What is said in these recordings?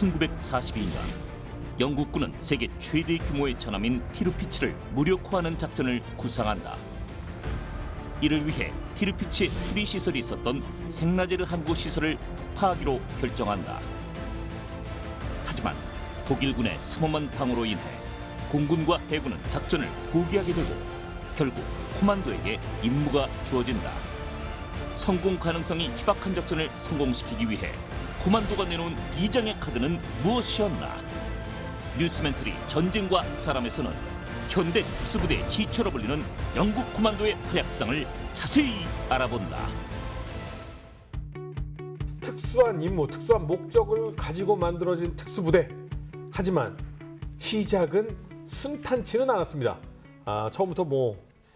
1942년 영국군은 세계 최대 규모의 전함인 티르피츠를 무력화하는 작전을 구상한다. 이를 위해 티르피츠의 수리 시설이 있었던 생나제르 항구 시설을 파하기로 결정한다. 하지만 독일군의 삼엄한 방어로 인해 공군과 해군은 작전을 포기하게 되고 결국 코만도에게 임무가 주어진다. 성공 가능성이 희박한 작전을 성공시키기 위해 코만도가 내놓은 비장의 카드는 무엇이었나? 뉴스멘터리 전쟁과 사람에서는 현대 특수부대의 시초로 불리는 영국 코만도의 활약상을 자세히 알아본다. 특수한 임무, 특수한 목적을 가지고 만들어진 특수부대. 하지만 시작은 순탄치는 않았습니다. 처음부터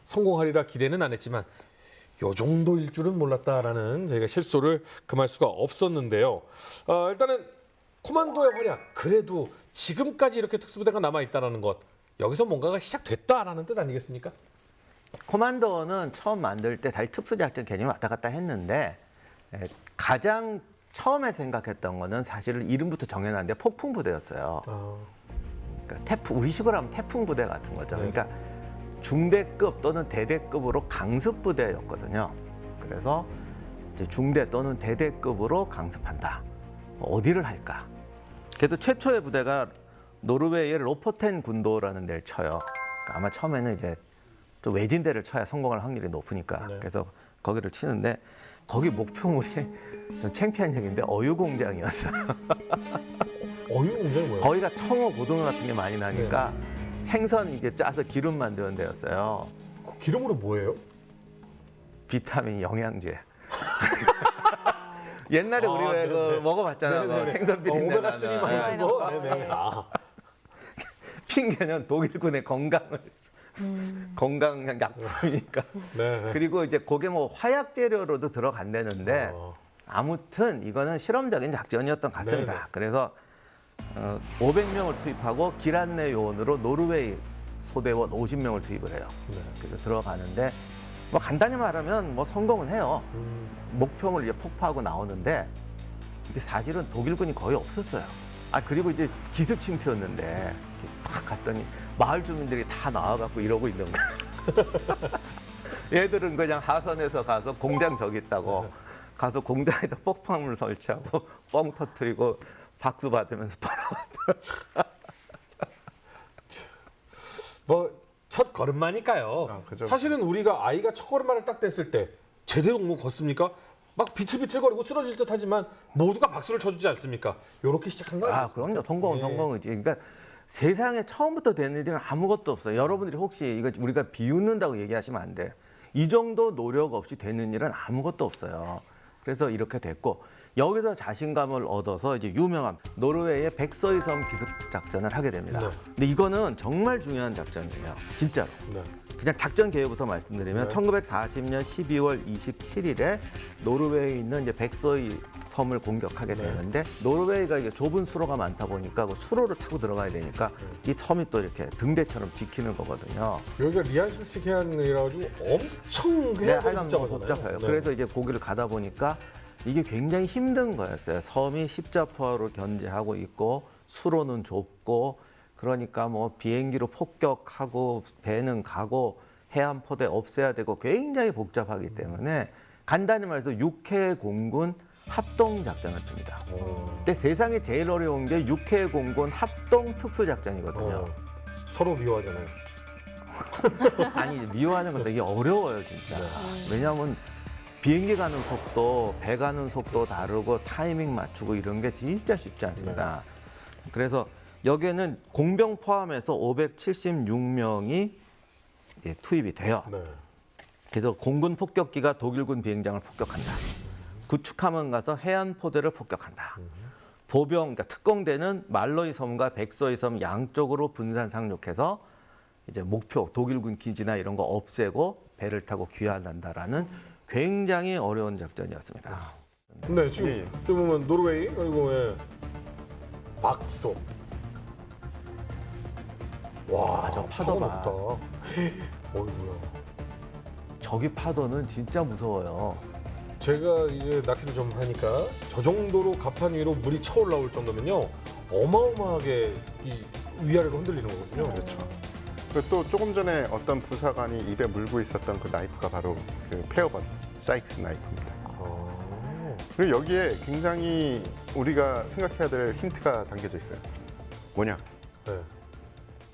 성공하리라 기대는 안 했지만 요 정도일 줄은 몰랐다라는 저희가 실소를 금할 수가 없었는데요. 일단은 코만도의 활약, 그래도 지금까지 이렇게 특수부대가 남아있다는 것, 여기서 뭔가가 시작됐다라는 뜻 아니겠습니까? 코만도는 처음 만들 때 사실 특수작전 개념이 왔다 갔다 했는데 가장 처음에 생각했던 거는 사실은 이름부터 정해놨는데 폭풍부대였어요. 그러니까 우리식으로 하면 태풍부대 같은 거죠. 네. 그러니까 중대급 또는 대대급으로 강습부대였거든요. 그래서 이제 중대 또는 대대급으로 강습한다. 어디를 할까? 그래서 최초의 부대가 노르웨이의 로포텐 군도라는 데를 쳐요. 그러니까 아마 처음에는 이제 좀 외진데를 쳐야 성공할 확률이 높으니까. 네. 그래서 거기를 치는데 거기 목표물이 좀 창피한 얘기인데 어유공장이었어요. 어유공장이 뭐예요? 거기가 청어, 고등어 같은 게 많이 나니까 생선 이게 짜서 기름 만드는 데였어요. 그 기름으로 뭐예요? 비타민, 영양제. 옛날에 우리 왜 그 먹어봤잖아. 생선 비린내 나는. 오메가3 말하는 거? 네네. 핑계는 독일군의 건강을 건강 약품이니까. 네. 그리고 이제 그게 화약 재료로도 들어간다는데 아무튼 이거는 실험적인 작전이었던 것 같습니다. 네네. 그래서 500명을 투입하고 기란내 요원으로 노르웨이 소대원 50명을 투입을 해요. 네. 그래서 들어가는데 간단히 말하면 성공은 해요. 목표물 이제 폭파하고 나오는데 근데 사실은 독일군이 거의 없었어요. 그리고 이제 기습 침투였는데 딱 갔더니 마을 주민들이 다 나와갖고 이러고 있는 거예요. 얘들은 그냥 하선에서 가서 공장 저기 있다고 가서 공장에다 폭탄물 설치하고 뻥 터뜨리고 박수 받으면서 돌아왔다. 첫 걸음마니까요. 그죠. 사실은 우리가 아이가 첫 걸음마를 딱 뗐을 때 제대로 걷습니까? 막 비틀비틀거리고 쓰러질 듯 하지만 모두가 박수를 쳐주지 않습니까? 요렇게 시작한 거예요. 그럼요. 성공은 성공이지. 그러니까 세상에 처음부터 되는 일은 아무것도 없어요. 여러분들이 혹시 이거 우리가 비웃는다고 얘기하시면 안 돼. 이 정도 노력 없이 되는 일은 아무것도 없어요. 그래서 이렇게 됐고 여기서 자신감을 얻어서 이제 유명한 노르웨이의 백서이 섬 기습 작전을 하게 됩니다. 네. 근데 이거는 정말 중요한 작전이에요. 진짜로. 네. 그냥 작전 계획부터 말씀드리면 네. 1940년 12월 27일에 노르웨이에 있는 이제 백서이 섬을 공격하게 되는데 노르웨이가 이게 좁은 수로가 많다 보니까 그 수로를 타고 들어가야 되니까 이 섬이 또 이렇게 등대처럼 지키는 거거든요. 여기가 리아스식 해안이라 가지고 엄청 하여간 복잡해요. 네. 그래서 이제 거기를 가다 보니까 이게 굉장히 힘든 거였어요. 섬이 십자포로를 견제하고 있고 수로는 좁고 그러니까 비행기로 폭격하고 배는 가고 해안포대 없애야 되고 굉장히 복잡하기 때문에 간단히 말해서 육해 공군 합동 작전을 핍니다. 근데 세상에 제일 어려운 게 육해 공군 합동 특수 작전이거든요. 서로 미워하잖아요. 아니 미워하는 건데 이게 어려워요 진짜. 왜냐하면 비행기 가는 속도, 배 가는 속도 다르고 타이밍 맞추고 이런 게 진짜 쉽지 않습니다. 그래서 여기에는 공병 포함해서 576명이 투입이 돼요. 네. 그래서 공군 폭격기가 독일군 비행장을 폭격한다. 구축함은 가서 해안포대를 폭격한다. 보병, 그러니까 특공대는 말로이 섬과 백서이 섬 양쪽으로 분산 상륙해서 이제 목표, 독일군 기지나 이런 거 없애고 배를 타고 귀환한다라는 굉장히 어려운 작전이었습니다. 네, 지금 보면 노르웨이 그리고 박소. 와, 저 파도 봐. 높다. 어이구야. 저기 파도는 진짜 무서워요. 제가 이제 낚시를 좀 하니까 저 정도로 갑판 위로 물이 차올라올 정도면요 어마어마하게 이 위아래로 흔들리는 거거든요. 그렇죠. 그리고 또 조금 전에 어떤 부사관이 입에 물고 있었던 그 나이프가 바로 그 페어번 사이크스 나이프입니다. 그리고 여기에 굉장히 우리가 생각해야 될 힌트가 담겨져 있어요. 뭐냐? 네.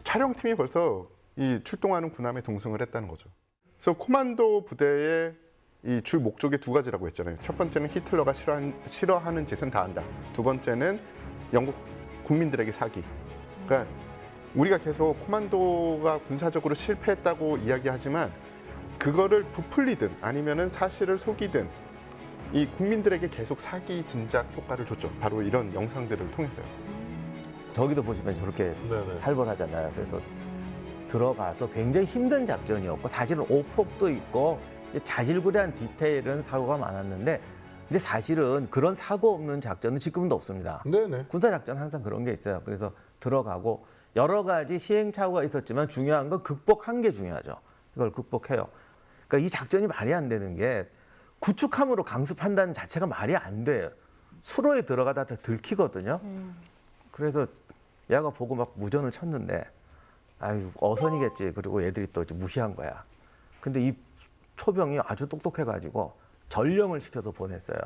촬영팀이 벌써 이 출동하는 군함에 동승을 했다는 거죠. 그래서 코만도 부대의 이 주 목적이 두 가지라고 했잖아요. 첫 번째는 히틀러가 싫어하는 짓은 다 한다. 두 번째는 영국 국민들에게 사기. 그러니까 우리가 계속 코만도가 군사적으로 실패했다고 이야기하지만 그거를 부풀리든 아니면은 사실을 속이든 이 국민들에게 계속 사기 진작 효과를 줬죠. 바로 이런 영상들을 통해서요. 저기도 보시면 저렇게 네네. 살벌하잖아요. 그래서 들어가서 굉장히 힘든 작전이었고 사실은 오폭도 있고 이제 자질구레한 디테일은 사고가 많았는데 근데 사실은 그런 사고 없는 작전은 지금도 없습니다. 네네. 군사 작전 항상 그런 게 있어요. 그래서 들어가고 여러 가지 시행착오가 있었지만 중요한 건 극복한 게 중요하죠. 이걸 극복해요. 그러니까 이 작전이 말이 안 되는 게 구축함으로 강습한다는 자체가 말이 안 돼요. 수로에 들어가다 들키거든요. 그래서 얘가 보고 막 무전을 쳤는데 아유 어선이겠지. 그리고 애들이 또 무시한 거야. 근데 이 초병이 아주 똑똑해가지고 전령을 시켜서 보냈어요.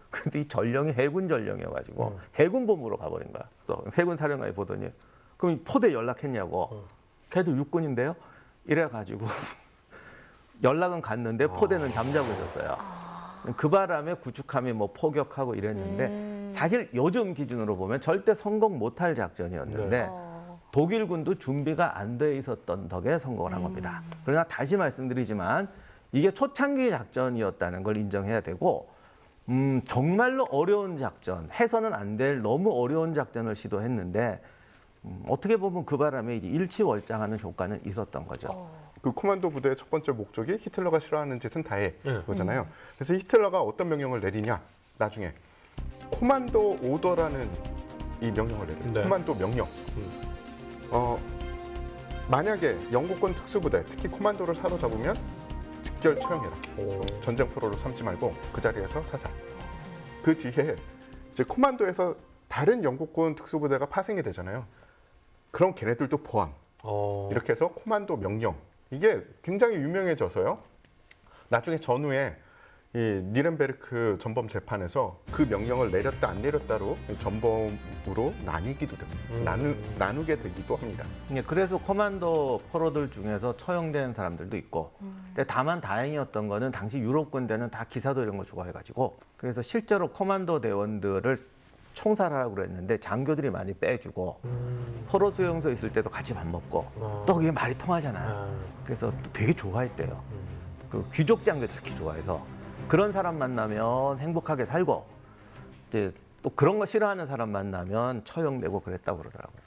근데 이 전령이 해군 전령이어가지고 해군본부로 가버린 거야. 그래서 해군 사령관이 보더니 그럼 포대 연락했냐고. 걔도 육군인데요. 이래가지고 연락은 갔는데 포대는 잠자고 있었어요. 그 바람에 구축함이 뭐 포격하고 이랬는데 사실 요즘 기준으로 보면 절대 성공 못할 작전이었는데 독일군도 준비가 안 돼 있었던 덕에 성공을 한 겁니다. 그러나 다시 말씀드리지만 이게 초창기 작전이었다는 걸 인정해야 되고 정말로 어려운 작전, 해서는 안 될 너무 어려운 작전을 시도했는데 어떻게 보면 그 바람에 이제 일치월장하는 효과는 있었던 거죠. 그 코만도 부대의 첫 번째 목적이 히틀러가 싫어하는 짓은 다해 그거잖아요. 그래서 히틀러가 어떤 명령을 내리냐? 나중에 코만도 오더라는 이 명령을 내려요. 네. 코만도 명령. 만약에 영국군 특수부대, 특히 코만도를 사로잡으면 직결 처형해라. 전쟁 포로로 삼지 말고 그 자리에서 사살. 그 뒤에 이제 코만도에서 다른 영국군 특수부대가 파생이 되잖아요. 그럼 걔네들도 포함. 이렇게 해서 코만도 명령. 이게 굉장히 유명해져서요. 나중에 전후에 이 니른베르크 전범 재판에서 그 명령을 내렸다 안 내렸다로 전범으로 나뉘기도 됩니다. 나누게 되기도 합니다. 그래서 코만도 포로들 중에서 처형된 사람들도 있고 근데 다만 다행이었던 거는 당시 유럽 군대는 다 기사도 이런 거 좋아해가지고 그래서 실제로 코만도 대원들을 총살하라고 그랬는데 장교들이 많이 빼주고 포로 수용소 있을 때도 같이 밥 먹고 또 그게 말이 통하잖아요. 그래서 또 되게 좋아했대요. 그 귀족 장교들 특히 좋아해서 그런 사람 만나면 행복하게 살고 이제 또 그런 거 싫어하는 사람 만나면 처형되고 그랬다고 그러더라고요.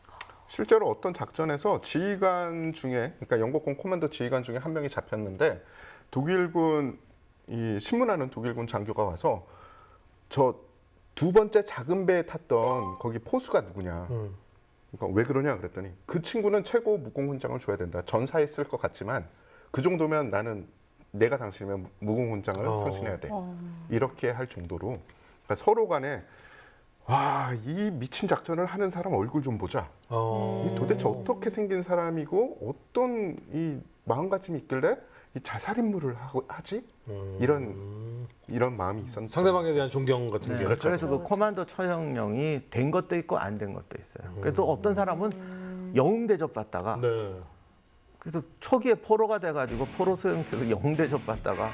실제로 어떤 작전에서 지휘관 중에, 그러니까 영국군 코만도 지휘관 중에 한 명이 잡혔는데 독일군 이 신문하는 독일군 장교가 와서 저 두 번째 작은 배에 탔던 거기 포수가 누구냐. 그러니까 왜 그러냐 그랬더니 그 친구는 최고 무공훈장을 줘야 된다. 전사에 쓸 것 같지만 그 정도면 나는 내가 당신이면 무공훈장을 선신해야 돼. 이렇게 할 정도로 그러니까 서로 간에 와, 이 미친 작전을 하는 사람 얼굴 좀 보자. 이 도대체 어떻게 생긴 사람이고 어떤 이 마음가짐이 있길래 이 자살임무를 하지? 이런 마음이 있었는데 상대방에 대한 존경 같은 게. 그래서 그 코만도 처형령이 된 것도 있고 안 된 것도 있어요. 그래서 어떤 사람은 영웅 대접 받다가 네. 그래서 초기에 포로가 돼가지고 포로 수용소에서 영웅 대접 받다가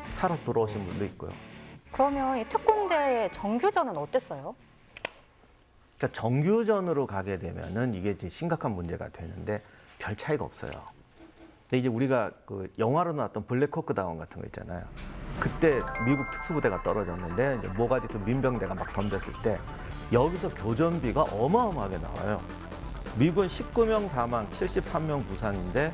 살아서 돌아오신 분도 있고요. 그러면 이 특공대의 정규전은 어땠어요? 그러니까 정규전으로 가게 되면은 이게 이제 심각한 문제가 되는데 별 차이가 없어요. 근데 이제 우리가 그 영화로 나왔던 블랙호크 다운 같은 거 있잖아요. 그때 미국 특수부대가 떨어졌는데 이제 모가디스 민병대가 막 덤볐을 때 여기서 교전비가 어마어마하게 나와요. 미군 19명 사망, 73명 부상인데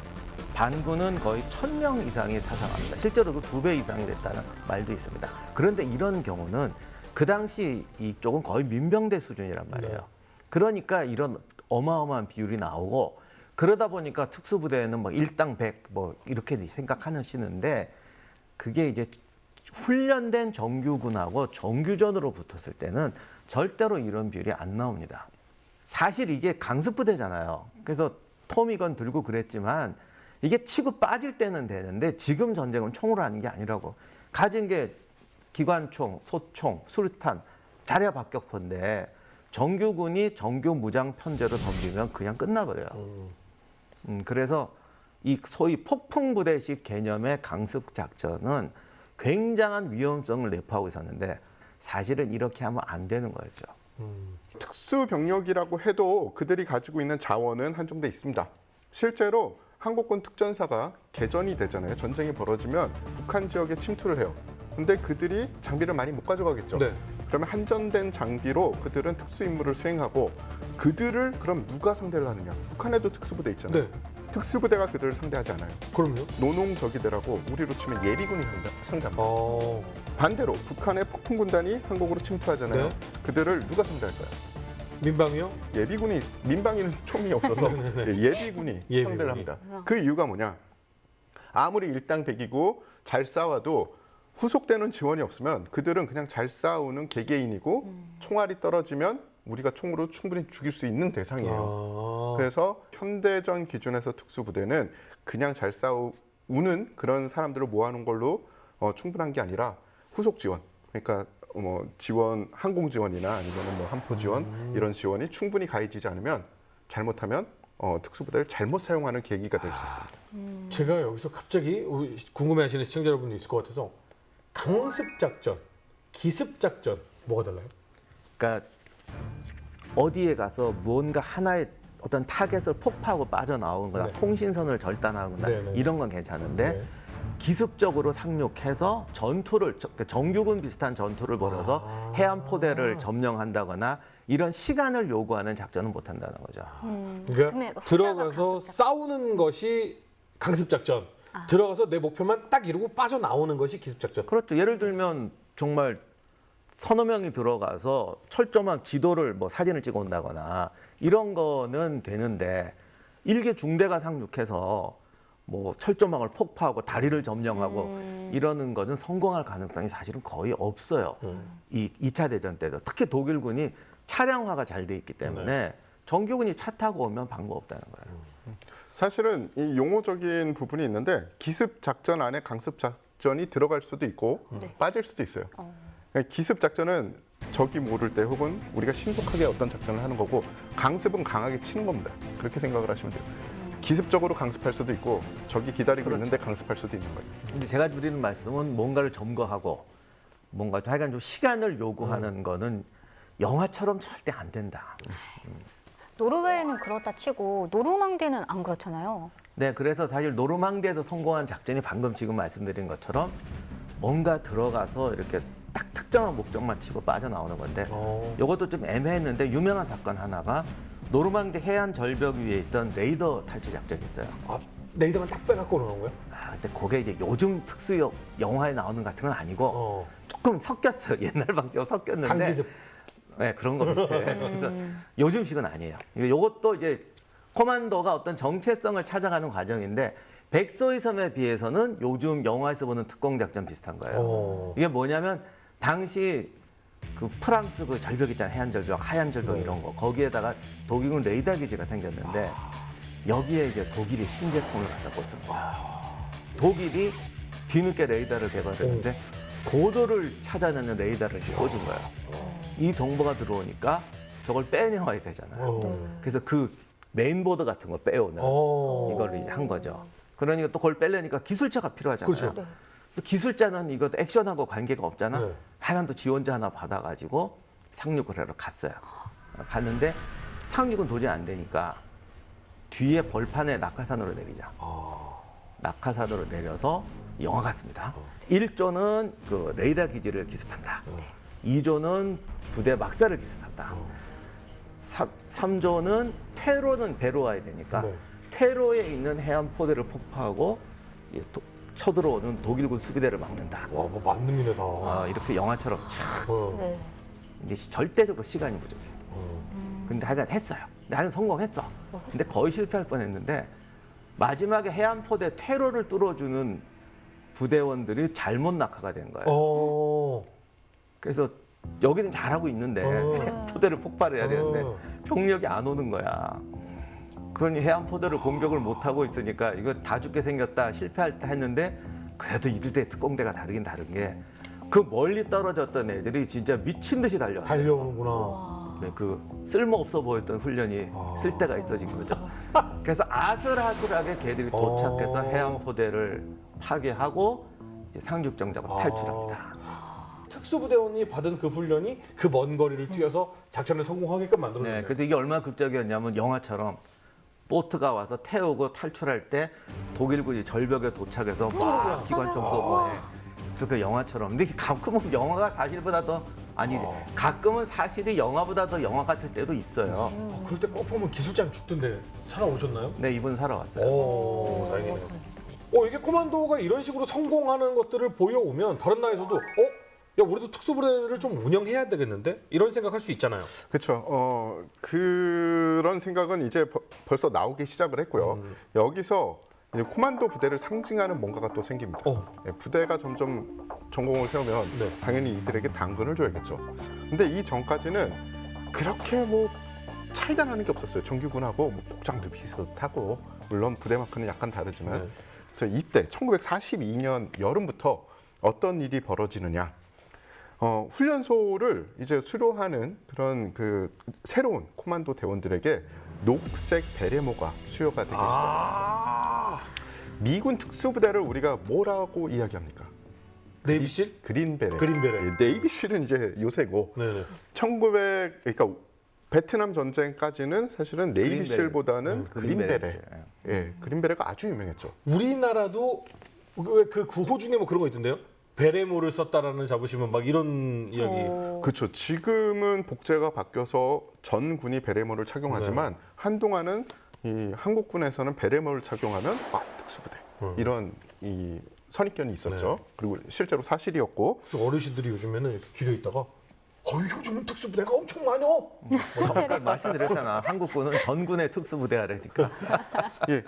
반군은 거의 1000명 이상이 사상합니다. 실제로 그 2배 이상이 됐다는 말도 있습니다. 그런데 이런 경우는 그 당시 이쪽은 거의 민병대 수준이란 말이에요. 그러니까 이런 어마어마한 비율이 나오고 그러다 보니까 특수부대에는 뭐 1당 100 뭐 이렇게 생각하시는데 그게 이제 훈련된 정규군하고 정규전으로 붙었을 때는 절대로 이런 비율이 안 나옵니다. 사실 이게 강습부대잖아요. 그래서 토미건 들고 그랬지만 이게 치고 빠질 때는 되는데 지금 전쟁은 총으로 하는 게 아니라고. 가진 게 기관총, 소총, 수류탄, 자랴 박격포인데 정규군이 정규 무장 편제로 덤비면 그냥 끝나버려요. 그래서 이 소위 폭풍부대식 개념의 강습 작전은 굉장한 위험성을 내포하고 있었는데 사실은 이렇게 하면 안 되는 거였죠. 특수 병력이라고 해도 그들이 가지고 있는 자원은 한정돼 있습니다. 실제로 한국군 특전사가 개전이 되잖아요. 전쟁이 벌어지면 북한 지역에 침투를 해요. 근데 그들이 장비를 많이 못 가져가겠죠. 네. 그러면 한전된 장비로 그들은 특수 임무를 수행하고 그들을 그럼 누가 상대를 하느냐? 북한에도 특수부대 있잖아요. 네. 특수부대가 그들을 상대하지 않아요. 그럼요. 노농적이대라고 우리로 치면 예비군이 상대합니다. 반대로 북한의 폭풍군단이 한국으로 침투하잖아요. 네. 그들을 누가 상대할까요? 민방위요? 예비군이, 민방위는 총이 없어서 예비군이 예비군이. 상대를 합니다. 그 이유가 뭐냐? 아무리 일당백이고 잘 싸워도 후속되는 지원이 없으면 그들은 그냥 잘 싸우는 개개인이고 총알이 떨어지면 우리가 총으로 충분히 죽일 수 있는 대상이에요. 그래서 현대전 기준에서 특수부대는 그냥 잘 싸우는 그런 사람들을 모아놓은 걸로 충분한 게 아니라 후속 지원, 그러니까 뭐 지원, 항공 지원이나 아니면 뭐 함포 지원 이런 지원이 충분히 가해지지 않으면 잘못하면 특수부대를 잘못 사용하는 계기가 될 수 있습니다. 제가 여기서 갑자기 궁금해하시는 시청자 여러분도 있을 것 같아서 강습 작전, 기습 작전 뭐가 달라요? 그러니까 어디에 가서 무언가 하나의 어떤 타겟을 폭파하고 빠져나오거나 네. 통신선을 절단하거나 네, 네. 이런 건 괜찮은데 네. 기습적으로 상륙해서 전투를 정규군 비슷한 전투를 벌여서 해안포대를 점령한다거나 이런 시간을 요구하는 작전은 못한다는 거죠. 그러니까 들어가서 싸우는 것이 강습 작전, 들어가서 내 목표만 딱 이루고 빠져나오는 것이 기습 작전. 그렇죠. 예를 들면 정말 서너 명이 들어가서 철조망 지도를 뭐 사진을 찍어 온다거나 이런 거는 되는데 일개 중대가 상륙해서 뭐 철조망을 폭파하고 다리를 점령하고 이러는 거는 성공할 가능성이 사실은 거의 없어요. 이 2차 대전 때도 특히 독일군이 차량화가 잘 돼 있기 때문에 정규군이 차 타고 오면 방법 없다는 거예요. 사실은 이 용어적인 부분이 있는데 기습 작전 안에 강습 작전이 들어갈 수도 있고 빠질 수도 있어요. 기습 작전은 적이 모를 때 혹은 우리가 신속하게 어떤 작전을 하는 거고 강습은 강하게 치는 겁니다. 그렇게 생각을 하시면 돼요. 기습적으로 강습할 수도 있고 적이 기다리고 있는데 강습할 수도 있는 거예요. 근데 제가 드리는 말씀은 뭔가를 점거하고 뭔가 하여간 좀 시간을 요구하는 거는 영화처럼 절대 안 된다. 노르웨이는 그렇다 치고 노르망디는 안 그렇잖아요. 네, 그래서 사실 노르망디에서 성공한 작전이 방금 지금 말씀드린 것처럼 뭔가 들어가서 이렇게 딱 특정한 목적만 치고 빠져나오는 건데 이것도 좀 애매했는데 유명한 사건 하나가 노르망디 해안 절벽 위에 있던 레이더 탈취 작전이 있어요. 아, 레이더만 딱 빼갖고 오는 거예요? 근데 그게 이제 요즘 특수 영화에 나오는 같은 건 아니고 조금 섞였어요. 옛날 방식으로 섞였는데. 강기습. 네, 그런 거 비슷해. 그래서 요즘식은 아니에요. 이것도 이제 코만도가 어떤 정체성을 찾아가는 과정인데 백소의 섬에 비해서는 요즘 영화에서 보는 특공 작전 비슷한 거예요. 이게 뭐냐면 당시 그 프랑스 그 절벽 있잖아요. 해안 절벽, 하얀 절벽 이런 거. 거기에다가 독일군 레이더 기지가 생겼는데 여기에 이제 독일이 신제품을 갖다 꽂은 거예요. 독일이 뒤늦게 레이더를 개발했는데 고도를 찾아내는 레이더를 이제 꽂은 거예요. 이 정보가 들어오니까 저걸 빼내와야 되잖아요. 그래서 그 메인보드 같은 거 빼오는 이걸 이제 한 거죠. 그러니까 또 그걸 빼려니까 기술자가 필요하잖아요. 그렇죠. 그래서 기술자는 이거 액션하고 관계가 없잖아. 네. 하여간 또 지원자 하나 받아가지고 상륙을 하러 갔어요. 갔는데 상륙은 도저히 안 되니까 뒤에 벌판에 낙하산으로 내리자. 낙하산으로 내려서 영화 같습니다. 1조는 그 레이더 기지를 기습한다. 2조는 부대 막사를 기습한다. 3조는 퇴로는 배로 와야 되니까 퇴로에 있는 해안 포대를 폭파하고 쳐들어오는 독일군 수비대를 막는다. 와, 뭐 만능이네 다. 이렇게 영화처럼 촥. 네. 이게 절대적으로 시간이 부족해. 근데 하여간 했어요. 근데 하여간 성공했어. 근데 거의 실패할 뻔했는데 마지막에 해안 포대 퇴로를 뚫어주는 부대원들이 잘못 낙하가 된 거예요. 그래서 여기는 잘하고 있는데 포대를 폭발해야 되는데 병력이 안 오는 거야. 그러니 해안 포대를 공격을 못 하고 있으니까 이거 다 죽게 생겼다 실패할 때 했는데 그래도 이들대 특공대가 다르긴 다른 게 그 멀리 떨어졌던 애들이 진짜 미친 듯이 달려왔어요. 달려오는구나. 네, 그 쓸모 없어 보였던 훈련이 쓸 데가 있어진 거죠. 그래서 아슬아슬하게 걔들이 도착해서 해안 포대를 파괴하고 이제 상륙정자고 탈출합니다. 특수부대원이 받은 그 훈련이 그 먼 거리를 뛰어서 작전을 성공하게끔 만들어낸 네, 거예요. 그래서 이게 얼마나 극적이었냐면 영화처럼 보트가 와서 태우고 탈출할 때 독일군이 절벽에 도착해서 막 기관총 쏘고 해. 그렇게 영화처럼. 근데 가끔은 영화가 사실보다 더 아니 가끔은 사실이 영화보다 더 영화 같을 때도 있어요. 그럴 때 꼭 보면 기술장 죽던데 살아오셨나요? 네, 이분 살아왔어요. 오, 다행이네요. 이게 코만도가 이런 식으로 성공하는 것들을 보여오면 다른 나라에서도 야, 우리도 특수부대를 좀 운영해야 되겠는데? 이런 생각할 수 있잖아요. 그렇죠. 그런 생각은 이제 벌써 나오기 시작을 했고요. 여기서 이제 코만도 부대를 상징하는 뭔가가 또 생깁니다. 예, 부대가 점점 전공을 세우면 네. 당연히 이들에게 당근을 줘야겠죠. 근데 이 전까지는 그렇게 뭐 차이가 나는 게 없었어요. 정규군하고 뭐 복장도 비슷하고 물론 부대 마크는 약간 다르지만 네. 그래서 이때 1942년 여름부터 어떤 일이 벌어지느냐. 훈련소를 이제 수료하는 그런 그 새로운 코만도 대원들에게 녹색 베레모가 수요가 되기 시작합니다. 미군 특수부대를 우리가 뭐라고 이야기합니까? 네이비실? 그린베레. 그린베레. 예, 네이비실은 이제 요새고 네네. 그러니까 베트남 전쟁까지는 사실은 네이비실보다는 그린베레. 그린베레였죠. 예, 그린베레가 아주 유명했죠. 우리나라도 그 구호 중에 뭐 그런 거 있던데요? 베레모를 썼다라는 자부심은 막 이런 이야기. 그렇죠. 지금은 복제가 바뀌어서 전군이 베레모를 착용하지만 한동안은 이 한국군에서는 베레모를 착용하면 특수부대 이런 이 선입견이 있었죠. 네. 그리고 실제로 사실이었고. 그래서 어르신들이 요즘에는 이렇게 길에 있다가 요즘은 특수부대가 엄청 많어. 아까 말씀드렸잖아. 한국군은 전군의 특수부대라니까. 예.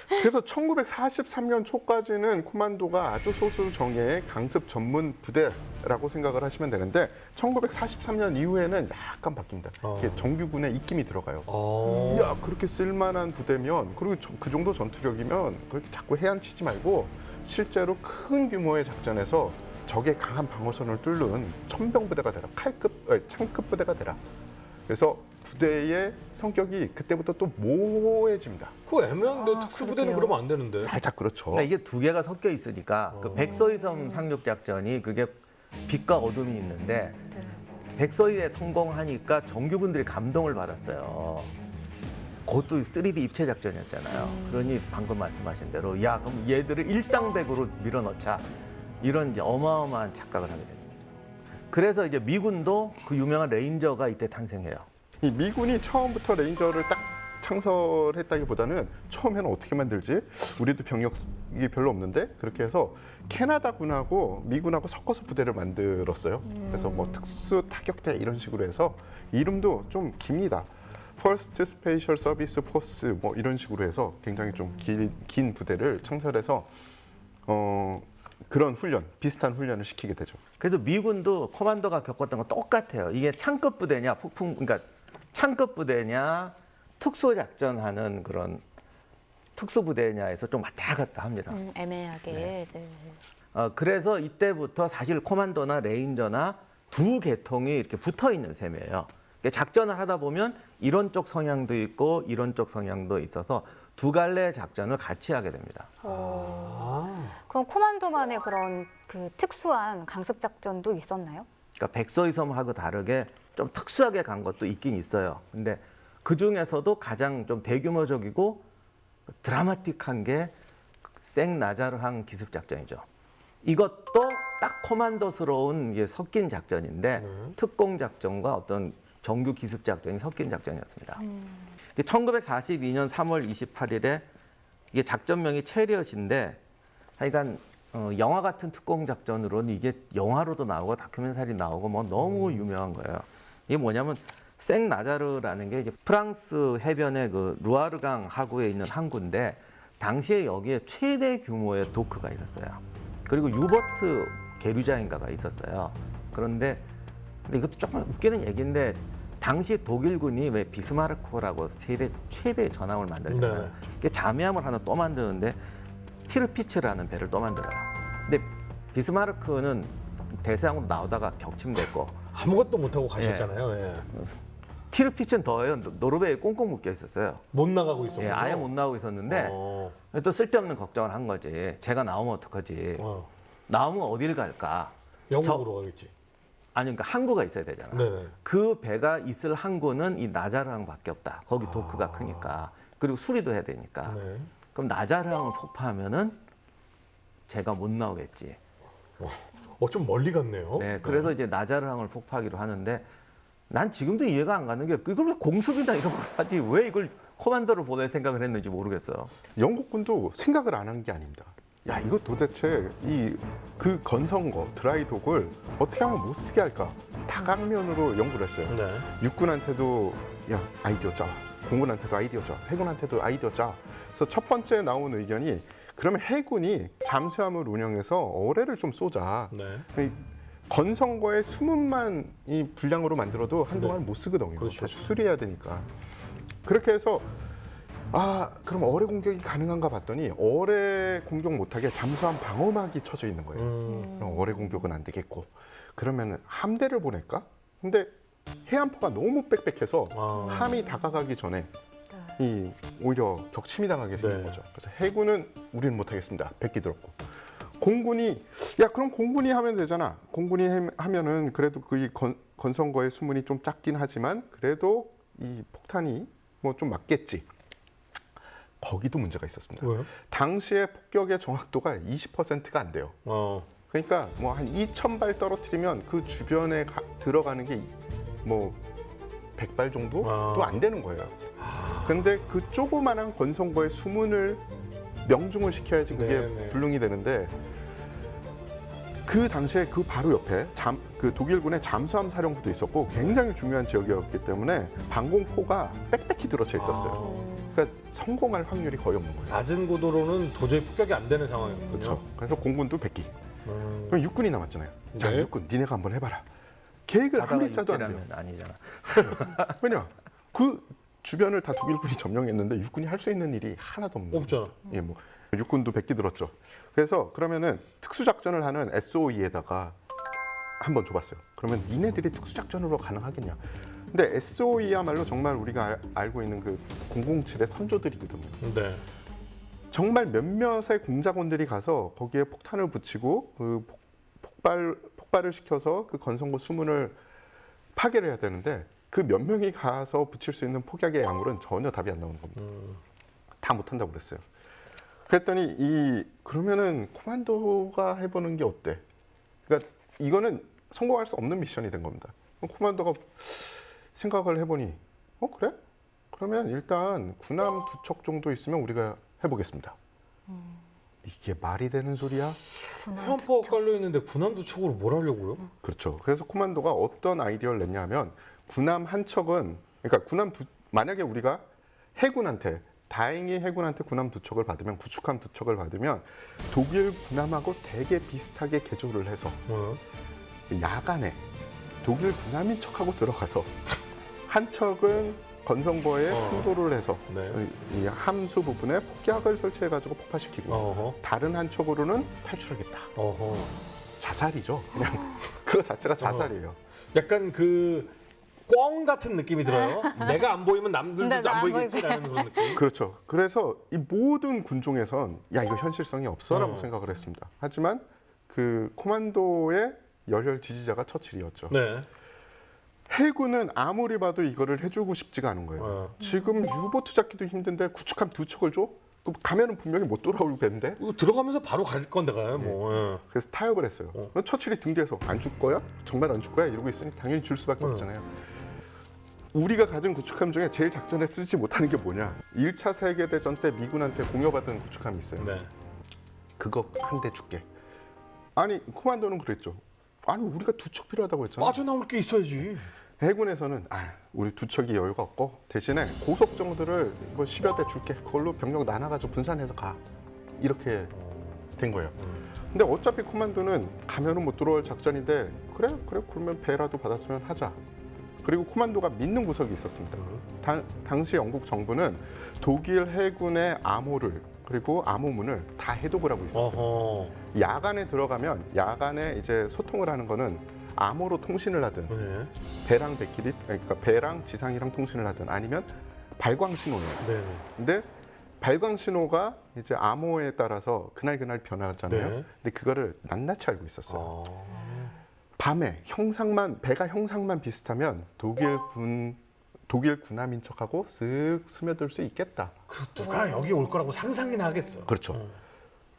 그래서 1943년 초까지는 코만도가 아주 소수 정예의 강습 전문 부대라고 생각을 하시면 되는데 1943년 이후에는 약간 바뀝니다. 이게 정규군의 입김이 들어가요. 야, 그렇게 쓸만한 부대면 그리고 그 정도 전투력이면 그렇게 자꾸 헤엄치지 말고 실제로 큰 규모의 작전에서 적의 강한 방어선을 뚫는 천병부대가 되라, 창급 부대가 되라. 그래서 부대의 성격이 그때부터 또 모호해집니다. 그거 애매한데 특수부대는 그러면 안 되는데. 살짝 그렇죠. 그러니까 이게 두 개가 섞여 있으니까 그 백서이섬 상륙 작전이 그게 빛과 어둠이 있는데 백서이에 성공하니까 정규군들이 감동을 받았어요. 그것도 3D 입체 작전이었잖아요. 그러니 방금 말씀하신 대로 야 그럼 얘들을 일당백으로 밀어넣자. 이런 이제 어마어마한 착각을 하게 되는 거죠. 그래서 이제 미군도 그 유명한 레인저가 이때 탄생해요. 이 미군이 처음부터 레인저를 딱 창설했다기보다는 처음에는 어떻게 만들지? 우리도 병력이 별로 없는데 그렇게 해서 캐나다군하고 미군하고 섞어서 부대를 만들었어요. 그래서 뭐 특수 타격대 이런 식으로 해서 이름도 좀 깁니다. First Special Service Force 뭐 이런 식으로 해서 굉장히 좀 긴 부대를 창설해서 그런 훈련, 비슷한 훈련을 시키게 되죠. 그래서 미군도 코만도가 겪었던 건 똑같아요. 이게 창급 부대냐, 그러니까 창급 부대냐, 특수작전하는 그런 특수부대냐에서 좀 왔다 갔다 합니다. 애매하게. 네. 그래서 이때부터 사실 코만도나 레인저나 두 계통이 이렇게 붙어 있는 셈이에요. 그러니까 작전을 하다 보면 이런 쪽 성향도 있고 이런 쪽 성향도 있어서 두 갈래의 작전을 같이 하게 됩니다. 그럼 코만도만의 그런 그 특수한 강습 작전도 있었나요? 그러니까 백서이섬하고 다르게 좀 특수하게 간 것도 있긴 있어요. 근데 그 중에서도 가장 좀 대규모적이고 드라마틱한 게 생나자르항 기습 작전이죠. 이것도 딱 코만도스러운 이게 섞인 작전인데 특공 작전과 어떤 정규 기습 작전이 섞인 작전이었습니다. 1942년 3월 28일에 이게 작전명이 체리엇인데 하여간 영화 같은 특공 작전으로는 이게 영화로도 나오고 다큐멘터리 나오고 뭐 너무 유명한 거예요. 이게 뭐냐면 생나자르라는 게 이제 프랑스 해변의 그 루아르강 하구에 있는 항구인데 당시에 여기에 최대 규모의 도크가 있었어요. 그리고 유버트 계류자인가가 있었어요. 그런데 근데 이것도 조금 웃기는 얘기인데 당시 독일군이 왜 비스마르크라고 세계 최대의 전함을 만들잖아요. 네. 그게 잠수함을 하나 또 만드는데 티르피츠라는 배를 또 만들어요. 근데 비스마르크는 대서양으로 나오다가 격침됐고 아무것도 못하고 가셨잖아요. 예. 티르피츠는 더해요. 노르웨이에 꽁꽁 묶여 있었어요. 못 나가고 있었고. 예, 아예 못 나오고 있었는데 어. 또 쓸데없는 걱정을 한 거지. 제가 나오면 어떡하지? 나오면 어딜 갈까? 영국으로 가겠지. 아니 그러니까 항구가 있어야 되잖아. 네네. 그 배가 있을 항구는 이 나자르항밖에 없다. 거기 도크가 크니까. 그리고 수리도 해야 되니까. 네. 그럼 나자르항을 폭파하면은 제가 못 나오겠지. 좀 멀리 갔네요. 네, 그래서 이제 나자르항을 폭파하기로 하는데 난 지금도 이해가 안 가는 게 이걸 왜 공습이나 이런 걸 하지 왜 이걸 코만도를 보낼 생각을 했는지 모르겠어요. 영국군도 생각을 안 한 게 아닙니다. 야, 이거 도대체 그 건성거 드라이독을 어떻게 하면 못 쓰게 할까? 다각면으로 연구를 했어요. 네. 육군한테도 야, 아이디어 짜. 공군한테도 아이디어 짜. 해군한테도 아이디어 짜. 그래서 첫 번째 나온 의견이 그러면 해군이 잠수함을 운영해서 어뢰를 좀 쏘자. 네. 이 건성거의 수문만 이 분량으로 만들어도 한동안 못 쓰거든요. 그렇죠. 다시 수리해야 되니까. 그렇게 해서 그럼 어뢰 공격이 가능한가 봤더니 어뢰 공격 못하게 잠수함 방어막이 쳐져 있는 거예요. 그럼 어뢰 공격은 안 되겠고 그러면 함대를 보낼까? 근데 해안포가 너무 빽빽해서 함이 다가가기 전에 오히려 격침이 당하게 생긴 네. 거죠. 그래서 해군은 우리는 못하겠습니다. 백기 들었고 공군이 그럼 공군이 하면 되잖아. 공군이 하면은 그래도 그 건성거의 수문이 좀 작긴 하지만 그래도 이 폭탄이 뭐 좀 맞겠지. 거기도 문제가 있었습니다. 왜요? 당시의 폭격의 정확도가 20%가 안 돼요. 그러니까 뭐 한 2,000발 떨어뜨리면 그 주변에 들어가는 게 뭐 100발 정도도 안 되는 거예요. 근데 그 조그만한 건성거의 수문을 명중을 시켜야지 그게 네네. 불능이 되는데 그 당시에 그 바로 옆에 그 독일군의 잠수함 사령부도 있었고 굉장히 중요한 지역이었기 때문에 방공포가 빽빽히 들어차 있었어요. 그러니까 성공할 확률이 거의 없는 거예요. 낮은 고도로는 도저히 폭격이 안 되는 상황이거든요. 그렇죠. 그래서 공군도 100기. 그럼 육군이 남았잖아요. 자, 네. 육군 니네가 한번 해봐라. 계획을 한 글자도 안 돼요. 아니잖아. 왜냐? 그 주변을 다 독일군이 점령했는데 육군이 할 수 있는 일이 하나도 없는 거예요. 없잖아. 예, 뭐 육군도 100기 들었죠. 그래서 그러면은 특수작전을 하는 SOE에다가 한번 줘봤어요. 그러면 니네들이 특수작전으로 가능하겠냐? 근데 SOE야말로 정말 우리가 알고 있는 그 007의 선조들이거든요. 네. 정말 몇몇의 공작원들이 가서 거기에 폭탄을 붙이고 그 폭발을 시켜서 그 건성고 수문을 파괴를 해야 되는데 그 몇 명이 가서 붙일 수 있는 폭약의 약물은 전혀 답이 안 나오는 겁니다. 다 못한다고 그랬어요. 그랬더니 그러면은 코만도가 해보는 게 어때? 그러니까 이거는 성공할 수 없는 미션이 된 겁니다. 코만도가 생각을 해보니 그래? 그러면 일단 군함 2척 정도 있으면 우리가 해보겠습니다. 이게 말이 되는 소리야? 해안포가 깔려 있는데 군함 두 척으로 뭘 하려고요? 그렇죠. 그래서 코만도가 어떤 아이디어를 냈냐면 군함 한 척은 그러니까 만약에 우리가 해군한테 다행히 해군한테 군함 2척을 받으면 구축함 2척을 받으면 독일 군함하고 되게 비슷하게 개조를 해서 야간에 독일 군함인 척하고 들어가서 한 척은 건성거에 충돌을 해서 네. 이 함수 부분에 폭약을 설치해가지고 폭파시키고 다른 한 척으로는 탈출하겠다. 자살이죠. 그냥 그거 자체가 자살이에요. 약간 꽝 같은 느낌이 들어요. 내가 안 보이면 남들도 안 보이겠지라는 그런 느낌. 그렇죠. 그래서 이 모든 군종에선 이거 현실성이 없어라고 생각을 했습니다. 하지만 그 코만도의 열혈 지지자가 처칠이었죠. 네. 해군은 아무리 봐도 이거를 해주고 싶지가 않은 거예요. 지금 유보트 잡기도 힘든데 구축함 2척을 줘? 그럼 가면은 분명히 못 돌아올 밴데? 이거 들어가면서 바로 갈 건데 가요. 뭐. 그래서 타협을 했어요. 처칠이 등 뒤에서 안 줄 거야? 정말 안 줄 거야? 이러고 있으니 당연히 줄 수밖에 없잖아요. 우리가 가진 구축함 중에 제일 작전에 쓰지 못하는 게 뭐냐? 1차 세계대전 때 미군한테 공여받은 구축함이 있어요. 네. 그거 한 대 줄게. 아니 코만도는 그랬죠. 아니 우리가 2척 필요하다고 했잖아. 빠져나올 게 있어야지. 해군에서는 우리 2척이 여유가 없고 대신에 고속정들을 10여 대 줄게. 그걸로 병력 나눠가지고 분산해서 가. 이렇게 된 거예요. 근데 어차피 코만도는 가면은 못 들어올 작전인데 그래 그러면 배라도 받았으면 하자. 그리고 코만도가 믿는 구석이 있었습니다. 당시 영국 정부는 독일 해군의 암호를 그리고 암호문을 다 해독을 하고 있었어요. 어허. 야간에 들어가면 야간에 이제 소통을 하는 거는 암호로 통신을 하든 네. 배랑 배끼리 그러니까 배랑 지상이랑 통신을 하든 아니면 발광 신호예요. 네. 근데 발광 신호가 이제 암호에 따라서 그날 변하잖아요. 네. 근데 그거를 낱낱이 알고 있었어요. 아. 밤에 배가 형상만 비슷하면 독일 군함인 척하고 쓱 스며들 수 있겠다. 그 누가 여기 올 거라고 상상이나 하겠어요. 그렇죠.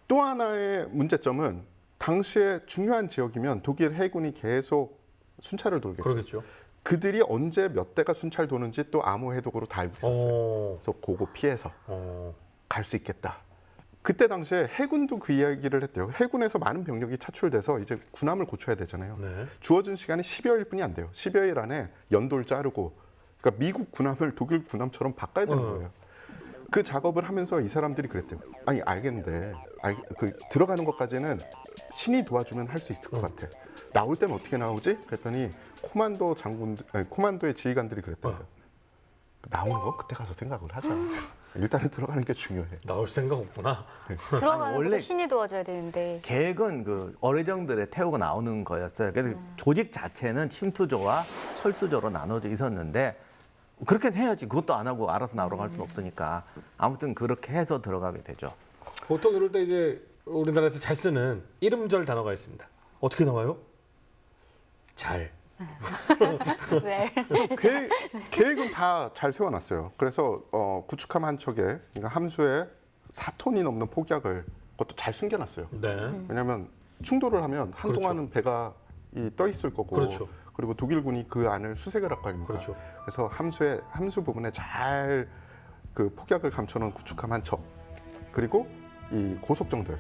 또 하나의 문제점은 당시에 중요한 지역이면 독일 해군이 계속 순찰을 돌겠죠. 그러겠죠. 그들이 언제 몇 대가 순찰 도는지 또 암호 해독으로 다 알고 있었어요. 그래서 그거 피해서 갈 수 있겠다. 그때 당시에 해군도 그 이야기를 했대요. 해군에서 많은 병력이 차출돼서 이제 군함을 고쳐야 되잖아요. 네. 주어진 시간이 10여일뿐이 안 돼요. 10여일 안에 연도를 자르고 그러니까 미국 군함을 독일 군함처럼 바꿔야 되는 거예요. 그 작업을 하면서 이 사람들이 그랬대요. 아니 알겠는데 들어가는 것까지는 신이 도와주면 할 수 있을 것 같아. 나올 때는 어떻게 나오지? 그랬더니 코만도의 지휘관들이 그랬대요. 나오는 건 그때 가서 생각을 하자. 일단은 들어가는 게 중요해. 나올 생각 없구나. 들어가는 원래- 것도 신이 도와줘야 되는데. 계획은 그 어뢰정들에 태우고 나오는 거였어요. 그래서 조직 자체는 침투조와 철수조로 나눠져 있었는데 그렇게 해야지. 그것도 안 하고 알아서 나오라고 할 수는 없으니까 아무튼 그렇게 해서 들어가게 되죠. 보통 이럴 때 이제 우리나라에서 잘 쓰는 이름절 단어가 있습니다. 어떻게 나와요? 잘. 네. 계획은 다 잘 세워놨어요. 그래서 구축함 한 척에 그러니까 함수에 4톤이 넘는 폭약을 그것도 잘 숨겨놨어요. 네. 왜냐하면 충돌을 하면 한동안은 배가 떠 있을 거고 그렇죠. 그리고 독일군이 그 안을 수색을 할 거 아닙니까? 그렇죠. 그래서 함수 부분에 잘 그 폭약을 감춰놓은 구축함 한 척 그리고 이 고속정들.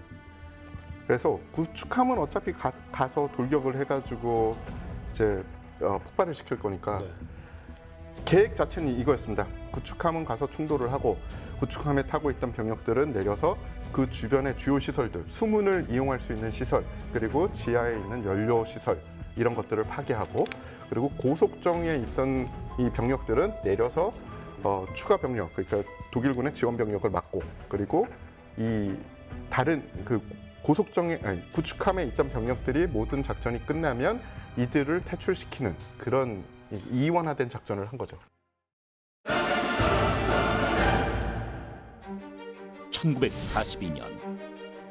그래서 구축함은 어차피 가서 돌격을 해가지고 이제 폭발을 시킬 거니까 네. 계획 자체는 이거였습니다. 구축함은 가서 충돌을 하고 구축함에 타고 있던 병력들은 내려서 그 주변의 주요 시설들, 수문을 이용할 수 있는 시설, 그리고 지하에 있는 연료 시설 이런 것들을 파괴하고 그리고 고속정에 있던 이 병력들은 내려서 추가 병력, 그러니까 독일군의 지원 병력을 막고 그리고 이 다른 그 구축함에 있던 병력들이 모든 작전이 끝나면 이들을 퇴출시키는 그런 이원화된 작전을 한 거죠. 1942년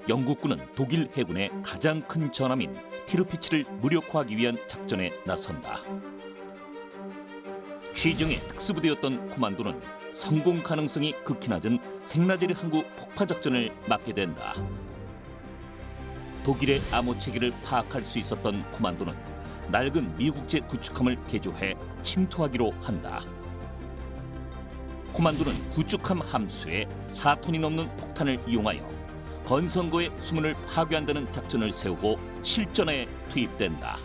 영국군은 독일 해군의 가장 큰 전함인 티르피치를 무력화하기 위한 작전에 나선다. 최정의 특수부대였던 코만도는 성공 가능성이 극히 낮은 생라제리 항구 폭파 작전을 맡게 된다. 독일의 암호 체계를 파악할 수 있었던 코만도는 낡은 미국제 구축함을 개조해 침투하기로 한다. 코만도는 구축함 함수에 4톤이 넘는 폭탄을 이용하여 건선거의 수문을 파괴한다는 작전을 세우고 실전에 투입된다.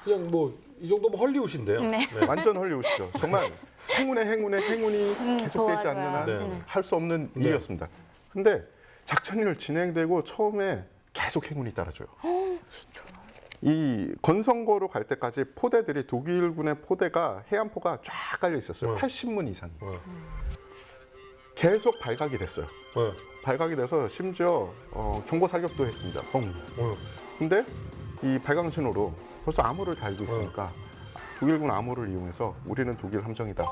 그냥 뭐 이 정도면 헐리우드인데요. 네. 완전 헐리우드죠. 정말 행운이 계속되지 않는 한 네. 할 수 없는 네. 일이었습니다. 근데 작전이 진행되고 처음에 계속 행운이 따라줘요. 이 건선거로 갈 때까지 포대들이 독일군의 포대가 해안포가 쫙 깔려 있었어요. 80문 이상. 계속 발각이 됐어요. 발각이 돼서 심지어 경보 사격도 했습니다. 근데 이 발광 신호로 벌써 암호를 달고 있으니까 독일군 암호를 이용해서 우리는 독일 함정이다.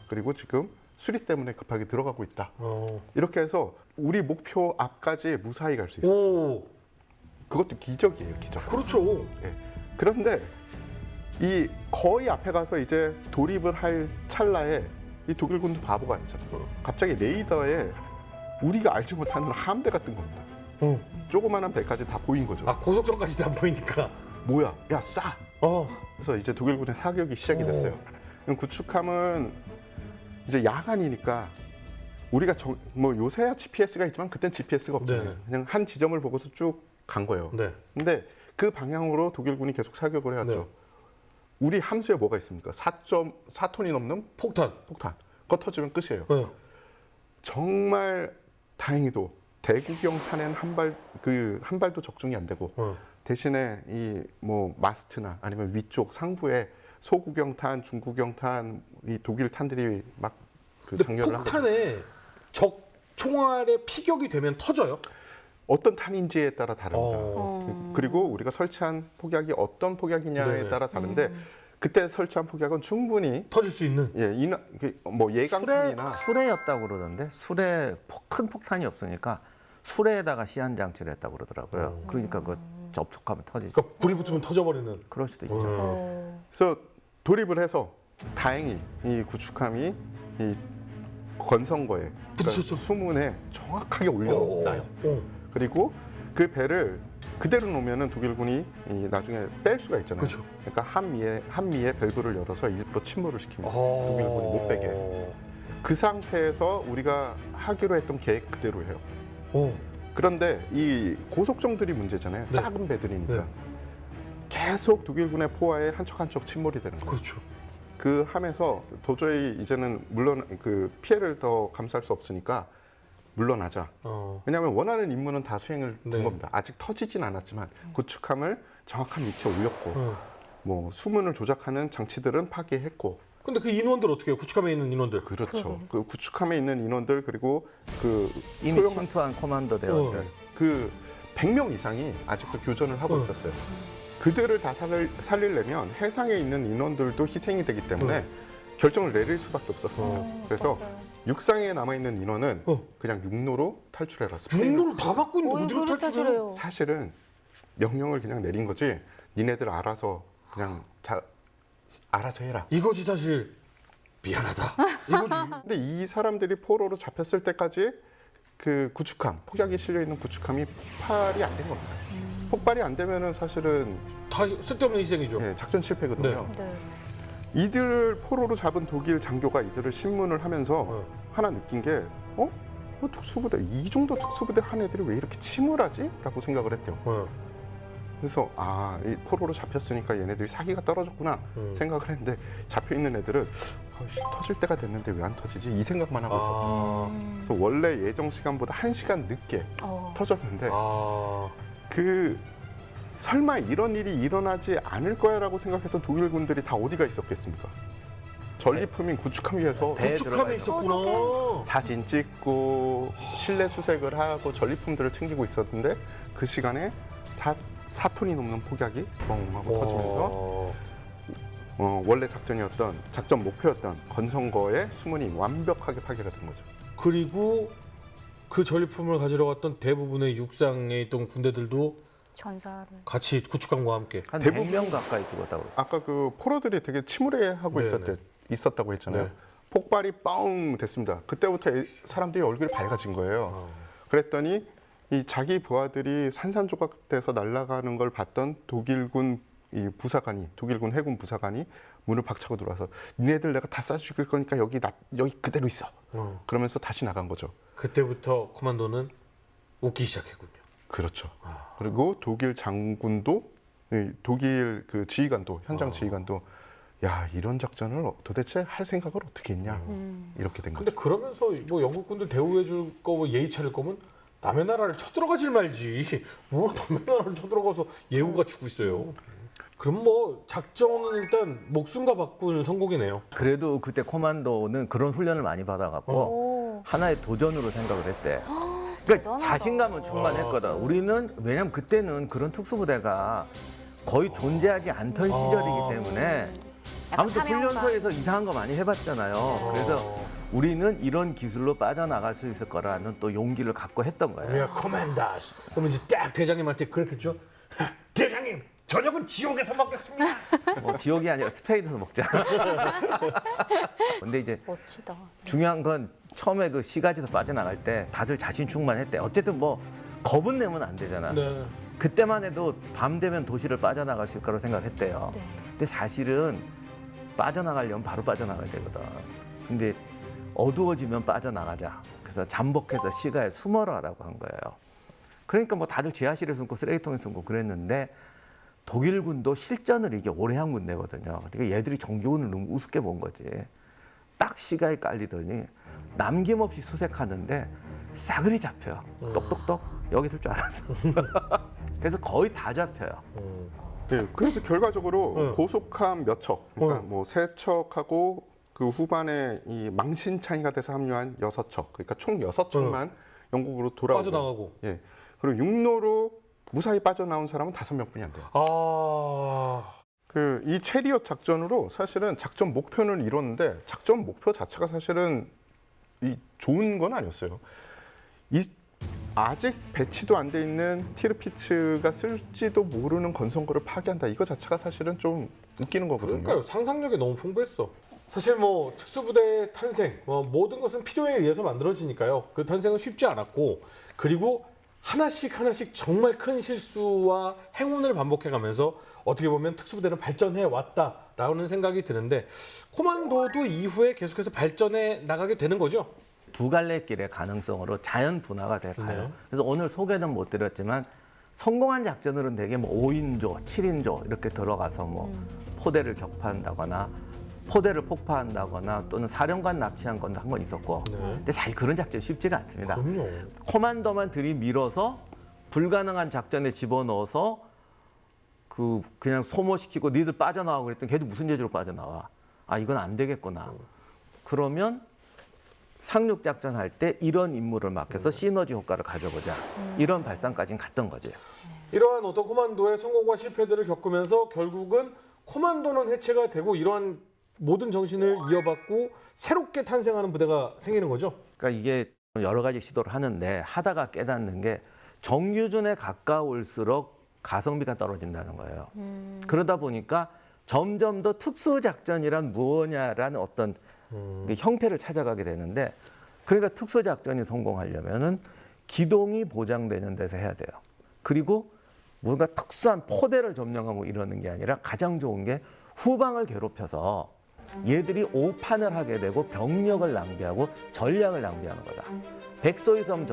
그리고 지금 수리 때문에 급하게 들어가고 있다. 이렇게 해서 우리 목표 앞까지 무사히 갈 수 있어요. 오, 그것도 기적이에요, 기적. 그렇죠. 예. 그런데 이 거의 앞에 가서 이제 돌입을 할 찰나에 이 독일군도 바보가 아니잖아요. 갑자기 레이더에 우리가 알지 못하는 함대가 뜬 겁니다. 조그마한 배까지 다 보인 거죠. 아, 고속정까지 다 보이니까. 뭐야? 야, 쏴! 어. 그래서 이제 독일군의 사격이 시작이 됐어요. 구축함은 이제 야간이니까 우리가 뭐 요새야 GPS가 있지만 그땐 GPS가 없잖아요. 네. 그냥 한 지점을 보고서 쭉 간 거예요. 네. 근데 그 방향으로 독일군이 계속 사격을 해왔죠. 네. 우리 함수에 뭐가 있습니까? 4톤이 넘는 폭탄. 폭탄. 그거 터지면 끝이에요. 네. 정말 다행히도 대구경탄엔 한 발도 적중이 안 되고 대신에 이 뭐 마스트나 아니면 위쪽 상부에 소구경탄, 중구경탄, 이 독일 탄들이 막 그 근데 장렬을 합니다. 폭탄에 적 총알에 피격이 되면 터져요? 어떤 탄인지에 따라 다릅니다. 어. 그리고 우리가 설치한 폭약이 어떤 폭약이냐에 네네. 따라 다른데 그때 설치한 폭약은 충분히 터질 수 있는. 뭐 예강탄이나 수레였다고 그러던데 수레 큰 폭탄이 없으니까 수레에다가 시한 장치를 했다고 그러더라고요. 그러니까 그 접촉하면 터지죠. 그러니까 불이 붙으면 터져버리는. 그럴 수도 있죠. 어. 그래서 돌입을 해서 다행히 이 구축함이 이 건성거에 그러니까 부딪혔어. 수문에 정확하게 올려놔요. 어. 그리고 그 배를 그대로 놓으면은 독일군이 이 나중에 뺄 수가 있잖아요. 그렇죠. 그러니까 한미에 밸브를 열어서 일부러 침몰을 시킵니다. 독일군이 못 빼게. 그 상태에서 우리가 하기로 했던 계획 그대로 해요. 어. 그런데 이 고속정들이 문제잖아요. 네. 작은 배들이니까. 네. 계속 독일군의 포화에 한 척 한 척 침몰이 되는 거예요. 그렇죠. 그 함에서 도저히 이제는 물론 그 피해를 더 감수할 수 없으니까 물러나자. 어. 왜냐하면 원하는 임무는 다 수행을 된 네. 겁니다. 아직 터지진 않았지만 구축함을 정확한 위치에 올렸고 어. 뭐 수문을 조작하는 장치들은 파괴했고 근데 그 인원들 어떻게 해요? 구축함에 있는 인원들. 그렇죠. 그 구축함에 있는 인원들 그리고 그 이미 소형 침투한 코만도 대원들. 그 100명 이상이 아직도 교전을 하고 어. 있었어요. 그들을 다 살리려면 해상에 있는 인원들도 희생이 되기 때문에 결정을 내릴 수밖에 없었어요. 그래서 맞아요. 육상에 남아 있는 인원은 그냥 육로로 탈출해라. 육로를 다 막고 있는데 어디로 어이구를 탈출해요? 탈출해요. 사실은 명령을 그냥 내린 거지. 니네들 알아서 그냥 알아서 해라. 이거지 사실. 미안하다. 이거지. 근데 이 사람들이 포로로 잡혔을 때까지 그 구축함, 폭약이 실려 있는 구축함이 폭발이 안 된 겁니다. 폭발이 안 되면은 사실은 다 쓸데없는 희생이죠. 예, 작전 실패거든요. 네. 이들을 포로로 잡은 독일 장교가 이들을 신문을 하면서 어. 하나 느낀 게 뭐 특수부대 이 정도 특수부대 한 애들이 왜 이렇게 침울하지? 라고 생각을 했대요. 어. 그래서 이 포로로 잡혔으니까 얘네들이 사기가 떨어졌구나 생각을 했는데 잡혀 있는 애들은 터질 때가 됐는데 왜 안 터지지? 이 생각만 하고 있었어요. 그래서 원래 예정 시간보다 1시간 늦게 터졌는데 설마 이런 일이 일어나지 않을 거야라고 생각했던 독일군들이 다 어디가 있었겠습니까? 전리품인 구축함 위에서 배에 구축함에 있었구나. 사진 찍고 실내 수색을 하고 전리품들을 챙기고 있었는데 그 시간에 4톤이 넘는 폭약이 뻥 하고 터지면서 원래 작전 목표였던 건성거의 수문이 완벽하게 파괴가 된 거죠. 그리고 그 전리품을 가지러 갔던 대부분의 육상에 있던 군대들도 전사를. 같이 구축함과 함께. 한 대부분- 100명 가까이 죽었다고. 아까 그 포로들이 되게 침울해하고 네네. 있었다고 했잖아요. 네. 폭발이 뻥 됐습니다. 그때부터 사람들이 얼굴이 밝아진 거예요. 그랬더니 이 자기 부하들이 산산조각돼서 날아가는 걸 봤던 독일군 해군 부사관이 문을 박차고 들어와서 니네들 내가 다 쏴 죽일 거니까 여기 그대로 있어. 그러면서 다시 나간 거죠. 그때부터 코만도는 웃기 시작했군요. 그렇죠. 그리고 독일 장군도 독일 그 지휘관도 현장 지휘관도 야 이런 작전을 도대체 할 생각을 어떻게 했냐 이렇게 된 근데 거죠. 그러면서 뭐 영국군들 대우해 줄 거 뭐 예의 차릴 거면 남의 나라를 쳐들어가질 말지. 뭐 남의 나라를 쳐들어가서 예우가 주고 있어요. 그럼 뭐 작전은 일단 목숨과 바꾼 성공이네요. 그래도 그때 코만도는 그런 훈련을 많이 받아갖고 오. 하나의 도전으로 생각을 했대. 그러니까 대단하다. 자신감은 충만했거든. 우리는 왜냐면 그때는 그런 특수부대가 거의 존재하지 않던 시절이기 때문에 약간 아무튼 사명감. 훈련소에서 이상한 거 많이 해봤잖아요. 그래서 우리는 이런 기술로 빠져나갈 수 있을 거라는 또 용기를 갖고 했던 거예요. 우리가 커맨다스. 그러면 이제 딱 대장님한테 그렇겠죠. 대장님, 저녁은 지옥에서 먹겠습니다. 뭐 지옥이 아니라 스페인에서 먹자. 근데 이제 멋지다. 중요한 건 처음에 그 시가지에서 빠져나갈 때 다들 자신 충만했대. 어쨌든 뭐 겁은 내면 안 되잖아. 네. 그때만 해도 밤 되면 도시를 빠져나갈 수 있을 거라고 생각했대요. 네. 근데 사실은 빠져나가려면 바로 빠져나가야 되거든. 근데 어두워지면 빠져나가자. 그래서 잠복해서 시가에 숨어라라고 한 거예요. 그러니까 뭐 다들 지하실에 숨고 쓰레기통에 숨고 그랬는데 독일군도 실전을 이게 오래 한 군대거든요. 그러니까 얘들이 정규군을 너무 우습게 본 거지. 딱 시가에 깔리더니 남김없이 수색하는데 싸그리 잡혀요. 똑똑똑 여기 있을 줄 알았어. 그래서 거의 다 잡혀요. 네, 그래서 결과적으로 고속함 몇 척, 그러니까 뭐 3척하고 그 후반에 이 망신창이가 돼서 합류한 6척, 그러니까 총 6척만 영국으로 돌아오고 빠져나가고. 예. 그리고 육로로 무사히 빠져나온 사람은 5명뿐이 안 돼요. 그 이 체리엇 작전으로 사실은 작전 목표는 이뤘는데 작전 목표 자체가 사실은 이 좋은 건 아니었어요. 아직 배치도 안 돼 있는 티르피츠가 쓸지도 모르는 건성고를 파괴한다. 이거 자체가 사실은 좀 웃기는 거거든요. 그러니까요. 상상력이 너무 풍부했어. 사실 뭐 특수부대 탄생, 모든 것은 필요에 의해서 만들어지니까요. 그 탄생은 쉽지 않았고, 그리고 하나씩 정말 큰 실수와 행운을 반복해가면서 어떻게 보면 특수부대는 발전해 왔다라는 생각이 드는데, 코만도도 이후에 계속해서 발전해 나가게 되는 거죠. 두 갈래 길의 가능성으로 자연 분화가 돼 가요. 네. 그래서 오늘 소개는 못 드렸지만 성공한 작전으로는 되게 뭐 5인조, 7인조 이렇게 들어가서 뭐 포대를 격파한다거나 포대를 폭파한다거나 또는 사령관 납치한 건도 한 번 있었고, 네. 근데 사실 그런 작전 쉽지가 않습니다. 그럼요. 코만도만 들이밀어서 불가능한 작전에 집어넣어서 그냥 소모시키고 니들 빠져나오고 그랬더니 걔도 무슨 죄로 빠져나와. 아 이건 안 되겠구나. 그러면 상륙작전 할 때 이런 임무를 맡겨서 시너지 효과를 가져보자. 이런 발상까지는 갔던 거죠. 이러한 어떤 코만도의 성공과 실패들을 겪으면서 결국은 코만도는 해체가 되고 이러한 모든 정신을 이어받고 새롭게 탄생하는 부대가 생기는 거죠. 그러니까 이게 여러 가지 시도를 하는데 하다가 깨닫는 게 정규준에 가까울수록 가성비가 떨어진다는 거예요. 그러다 보니까 점점 더 특수작전이란 무엇냐라는 어떤 그 형태를 찾아가게 되는데, 그러니까 특수작전이 성공하려면은 기동이 보장되는 데서 해야 돼요. 그리고 뭔가 특수한 포대를 점령하고 이러는 게 아니라 가장 좋은 게 후방을 괴롭혀서 얘들이 오판을 하게 되고 병력을 낭비하고 전략을 낭비하는 거다. 백소이섬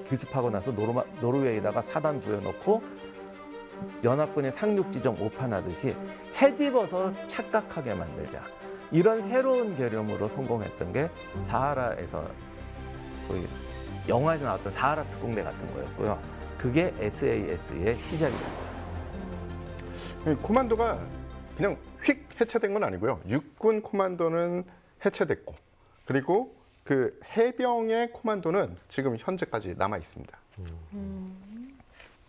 기습하고 나서 노르웨이에다가 사단 부여놓고 연합군의 상륙지점 오판하듯이 헤집어서 착각하게 만들자. 이런 새로운 개념으로 성공했던 게 사하라에서 소위 영화에 나왔던 사하라 특공대 같은 거였고요. 그게 SAS의 시작입니다. 코만도가 그냥 휙 해체된 건 아니고요. 육군 코만도는 해체됐고, 그리고 그 해병의 코만도는 지금 현재까지 남아 있습니다.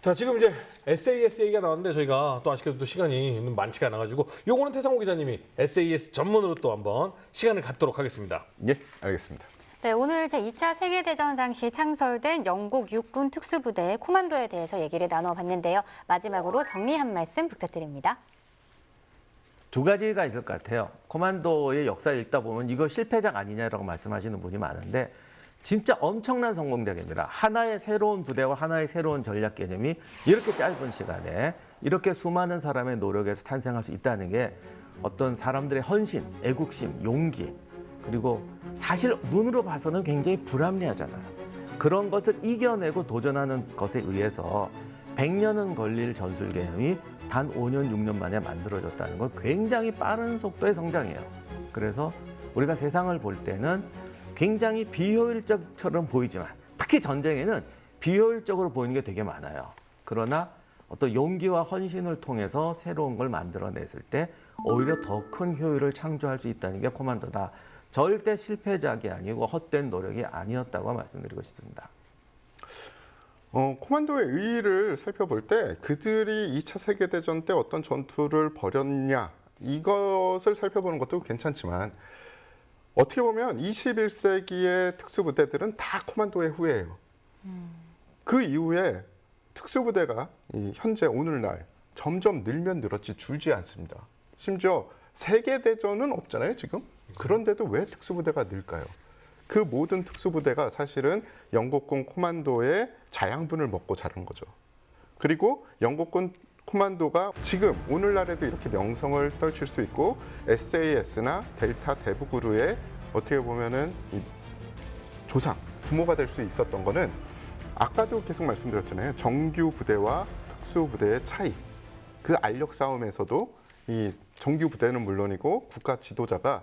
자, 지금 이제 SAS 얘기가 나왔는데 저희가 또 아쉽게도 또 시간이 많지가 않아가지고 요거는 태상호 기자님이 SAS 전문으로 또 한번 시간을 갖도록 하겠습니다. 예, 알겠습니다. 네, 오늘 제2차 세계대전 당시 창설된 영국 육군 특수부대 코만도에 대해서 얘기를 나눠봤는데요. 마지막으로 정리 한 말씀 부탁드립니다. 두 가지가 있을 것 같아요. 코만도의 역사를 읽다 보면 이거 실패작 아니냐라고 말씀하시는 분이 많은데 진짜 엄청난 성공작입니다. 하나의 새로운 부대와 하나의 새로운 전략 개념이 이렇게 짧은 시간에 이렇게 수많은 사람의 노력에서 탄생할 수 있다는 게 어떤 사람들의 헌신, 애국심, 용기, 그리고 사실 눈으로 봐서는 굉장히 불합리하잖아요. 그런 것을 이겨내고 도전하는 것에 의해서 100년은 걸릴 전술 개념이 단 5년, 6년 만에 만들어졌다는 건 굉장히 빠른 속도의 성장이에요. 그래서 우리가 세상을 볼 때는 굉장히 비효율적처럼 보이지만, 특히 전쟁에는 비효율적으로 보이는 게 되게 많아요. 그러나 어떤 용기와 헌신을 통해서 새로운 걸 만들어냈을 때 오히려 더 큰 효율을 창조할 수 있다는 게 코만도다. 절대 실패작이 아니고 헛된 노력이 아니었다고 말씀드리고 싶습니다. 코만도의 의의를 살펴볼 때 그들이 2차 세계대전 때 어떤 전투를 벌였냐, 이것을 살펴보는 것도 괜찮지만 어떻게 보면 21세기의 특수부대들은 다 코만도의 후예예요. 그 이후에 특수부대가 현재 오늘날 점점 늘면 늘었지 줄지 않습니다. 심지어 세계대전은 없잖아요, 지금. 그런데도 왜 특수부대가 늘까요? 그 모든 특수부대가 사실은 영국군 코만도의 자양분을 먹고 자란 거죠. 그리고 영국군 코만도가 지금 오늘날에도 이렇게 명성을 떨칠 수 있고 SAS나 델타 대북그루의 어떻게 보면은 이 조상, 부모가 될 수 있었던 거는 아까도 계속 말씀드렸잖아요. 정규 부대와 특수 부대의 차이. 그 알력 싸움에서도 이 정규 부대는 물론이고 국가 지도자가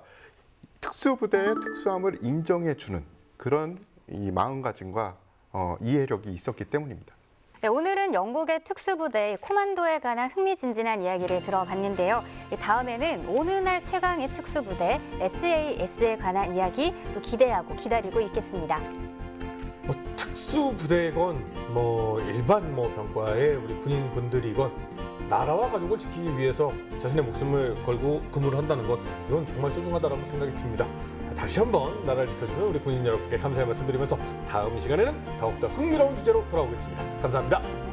특수 부대의 특수함을 인정해 주는 그런 이 마음가짐과 이해력이 있었기 때문입니다. 네, 오늘은 영국의 특수부대 코만도에 관한 흥미진진한 이야기를 들어봤는데요. 다음에는 어느 날 최강의 특수부대 SAS에 관한 이야기 또 기대하고 기다리고 있겠습니다. 뭐 특수부대건 뭐 일반 뭐 병과의 우리 군인분들이건 나라와 가족을 지키기 위해서 자신의 목숨을 걸고 근무를 한다는 것, 이건 정말 소중하다고 생각이 듭니다. 다시 한번 나라를 지켜주는 우리 군인 여러분께 감사의 말씀 드리면서 다음 시간에는 더욱더 흥미로운 주제로 돌아오겠습니다. 감사합니다.